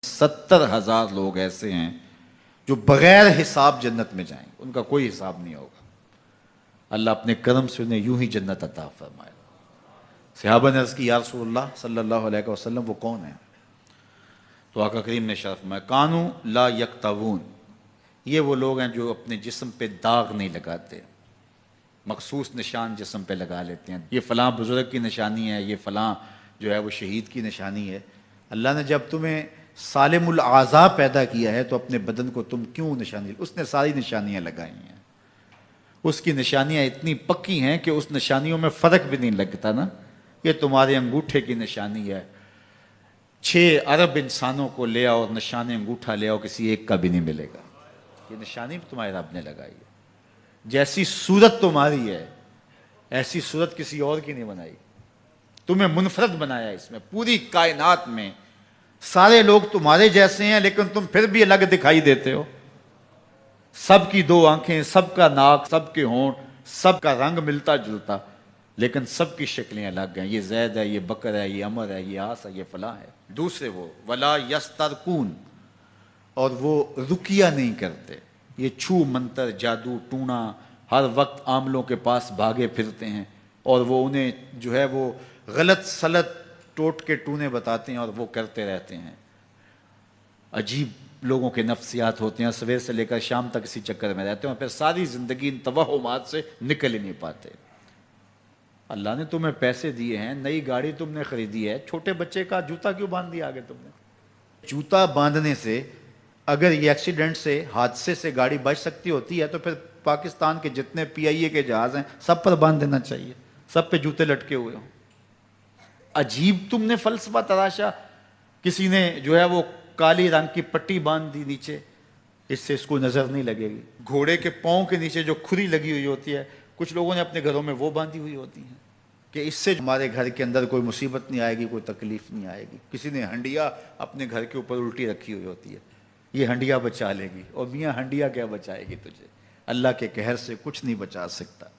70,000 लोग ऐसे हैं जो बगैर हिसाब जन्नत में जाएंगे, उनका कोई हिसाब नहीं होगा। अल्लाह अपने करम से उन्हें यूं ही जन्नत अता फरमाए। सहाबा ने अर्ज़ की, या रसूलल्लाह सल्लल्लाहु अलैहि वसल्लम वो कौन है? तो आका करीम ने इरशाद फरमाया, कानू ला यक्तवून, ये वो लोग हैं जो अपने जिस्म पे दाग नहीं लगाते, मखसूस निशान जिस्म पे लगा लेते हैं। ये फ़लाँ बुज़ुर्ग की निशानी है, ये फ़लाँ जो है वो शहीद की निशानी है। अल्लाह ने जब तुम्हें सालिमुल आज़ा पैदा किया है तो अपने बदन को तुम क्यों निशानी, उसने सारी निशानियाँ लगाई हैं, उसकी निशानियाँ इतनी पक्की हैं कि उस निशानियों में फ़र्क भी नहीं लगता ना। ये तुम्हारे अंगूठे की निशानी है, 6 अरब इंसानों को ले आओ और निशान अंगूठा ले आओ, किसी एक का भी नहीं मिलेगा। ये निशानी तुम्हारे रब ने लगाई है। जैसी सूरत तुम्हारी है ऐसी सूरत किसी और की नहीं बनाई, तुम्हें मुनफरद बनाया। इसमें पूरी कायनात में सारे लोग तुम्हारे जैसे हैं लेकिन तुम फिर भी अलग दिखाई देते हो। सबकी 2 आंखें, सबका नाक, सबके होंठ, सबका रंग मिलता जुलता, लेकिन सबकी शक्लें अलग हैं। ये जैद है, ये बकर है, ये अमर है, ये आस है, ये फला है। दूसरे वो वला यस्तरकून, और वो रुकिया नहीं करते। ये छू मंतर, जादू टूना, हर वक्त आमलों के पास भागे फिरते हैं और वो उन्हें जो है वो गलत सलत टोट के टूने बताते हैं और वो करते रहते हैं। अजीब लोगों के नफ्सियात होते हैं, सवेर से लेकर शाम तक इसी चक्कर में रहते हैं और फिर सारी ज़िंदगी इन तवहुमात से निकल ही नहीं पाते। अल्लाह ने तुम्हें पैसे दिए हैं, नई गाड़ी तुमने खरीदी है, छोटे बच्चे का जूता क्यों बांध दिया आगे तुमने? जूता बांधने से अगर ये एक्सीडेंट से, हादसे से गाड़ी बच सकती होती है तो फिर पाकिस्तान के जितने PIA के जहाज हैं सब पर बांध देना चाहिए, सब पे जूते लटके हुए हों। अजीब तुमने फलसफा तराशा। किसी ने जो है वो काली रंग की पट्टी बांध दी नीचे, इससे इसको नजर नहीं लगेगी। घोड़े के पांव के नीचे जो खुरी लगी हुई होती है, कुछ लोगों ने अपने घरों में वो बांधी हुई होती हैं कि इससे हमारे घर के अंदर कोई मुसीबत नहीं आएगी, कोई तकलीफ नहीं आएगी। किसी ने हंडिया अपने घर के ऊपर उल्टी रखी हुई होती है, ये हंडिया बचा लेगी। और मियाँ हंडिया क्या बचाएगी तुझे? अल्लाह के कहर से कुछ नहीं बचा सकता।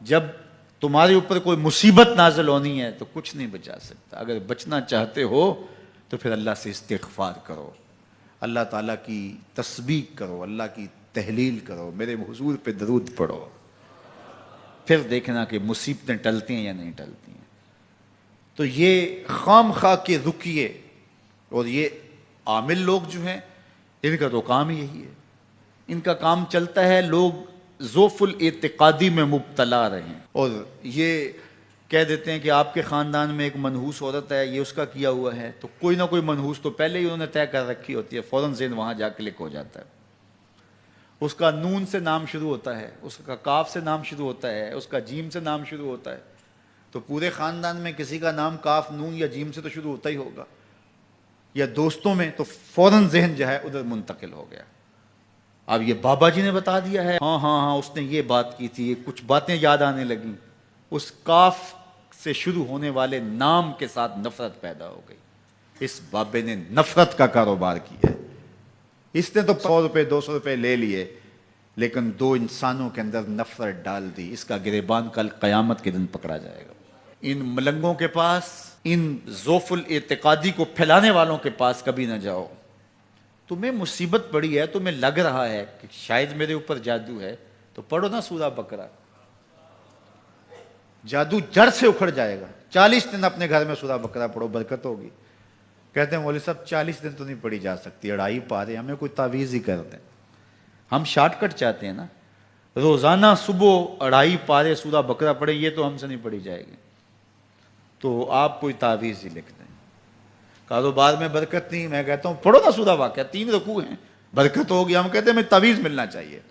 जब तुम्हारे ऊपर कोई मुसीबत नाज़िल होनी है तो कुछ नहीं बचा सकता। अगर बचना चाहते हो तो फिर अल्लाह से इस्तिग़फ़ार करो, अल्लाह ताला की तस्बीह करो, अल्लाह की तहलील करो, मेरे हुजूर पे दरूद पढ़ो, फिर देखना कि मुसीबतें टलती हैं या नहीं टलती हैं। तो ये खाम खा के रुकिए, और ये आमिल लोग जो हैं इनका तो काम ही यही है। इनका काम चलता है लोग ज़ोफ़ुल एतिक़ादी में मुब्तला रहें और ये कह देते हैं कि आपके ख़ानदान में एक मनहूस औरत है, ये उसका किया हुआ है, तो कोई ना कोई मनहूस तो पहले ही उन्होंने तय कर रखी होती है, फ़ौरन ज़हन वहाँ जा क्लिक हो जाता है। उसका नून से नाम शुरू होता है, उसका काफ से नाम शुरू होता है, उसका जीम से नाम शुरू होता है, तो पूरे ख़ानदान में किसी का नाम काफ, नून या जीम से तो शुरू होता ही होगा। या दोस्तों में तो फ़ौरन ज़हन जो है उधर मुंतकिल हो गया। अब ये बाबा जी ने बता दिया है, हाँ हाँ हाँ उसने ये बात की थी, कुछ बातें याद आने लगी। उस काफ से शुरू होने वाले नाम के साथ नफरत पैदा हो गई। इस बाबे ने नफरत का कारोबार किया है। इसने तो 100 रुपये 200 रुपये ले लिए, लेकिन 2 इंसानों के अंदर नफरत डाल दी। इसका गिरेबान कल क़यामत के दिन पकड़ा जाएगा। इन मलंगों के पास, इन ज़ोफ़ुल एतिक़ादी को फैलाने वालों के पास कभी ना जाओ। तुम्हें मुसीबत पड़ी है, तुम्हें लग रहा है कि शायद मेरे ऊपर जादू है, तो पढ़ो ना सूरा बकरा, जादू जड़ से उखड़ जाएगा। 40 दिन अपने घर में सूरा बकरा पढ़ो, बरकत होगी। कहते हैं मौलवी साहब 40 दिन तो नहीं पढ़ी जा सकती, 2.5 पारे, हमें कोई तावीज़ ही कर दें। हम शॉर्टकट चाहते हैं ना, रोज़ाना सुबह 2.5 पारे सूरा बकरा पढ़े, ये तो हमसे नहीं पढ़ी जाएगी, तो आप कोई तावीज़ ही लिख दें। कारोबार में बरकत नहीं, मैं कहता हूँ पढ़ो ना सूरा वाक़या, 3 रुकू हैं, बरकत होगी। हम कहते हैं हमें तावीज़ मिलना चाहिए,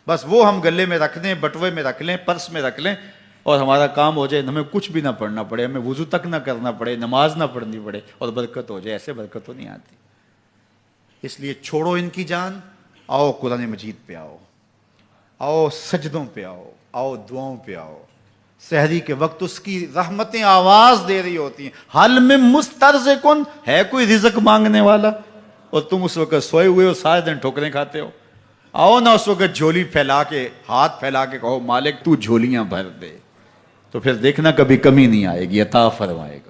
बस वो हम गले में रख दें, बटुए में रख लें, पर्स में रख लें और हमारा काम हो जाए। हमें कुछ भी ना पढ़ना पड़े, हमें वुज़ू तक ना करना पड़े, नमाज ना पढ़नी पड़े और बरकत हो जाए। ऐसे बरकत तो नहीं आती। इसलिए छोड़ो इनकी जान, आओ कुरान मजीद पे आओ, आओ सजदों पे आओ, आओ दुआओं पे आओ। सहरी के वक्त उसकी रहमतें आवाज दे रही होती हैं, हल में मुस्तरज़िकुन, है कोई रिज़्क़ मांगने वाला, और तुम उस वक्त सोए हुए हो, सारे दिन ठोकरें खाते हो। आओ ना उस वक्त झोली फैला के, हाथ फैला के कहो मालिक तू झोलियां भर दे, तो फिर देखना कभी कमी नहीं आएगी, अता फरमाएगा।